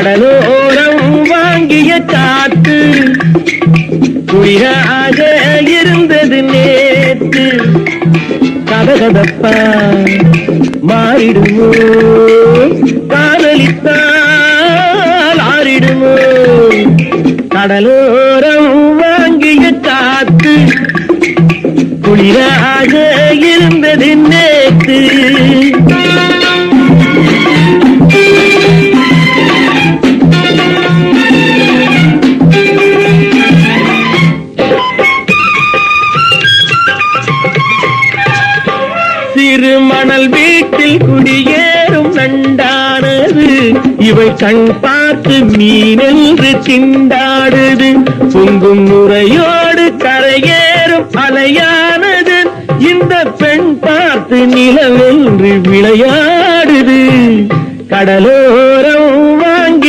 கடலோரம் வாங்கிய காத்து குளிராக இருந்தது நேற்று. கதகதப்பா மாறிடுமோ, காதலித்தால் ஆறிடுமோ. கடலோரம் வாங்கிய காத்து குளிராக இருந்தது நேற்று. சிறு மணல் வீட்டில் குடியேறும் நண்டானது, இவை கண் பார்த்து மீனென்று திண்டாடுது. பொங்கும் முறையோடு கரையேறும் அலையானது, இந்த பெண் பார்த்து நிலவென்று விளையாடுது. கடலோ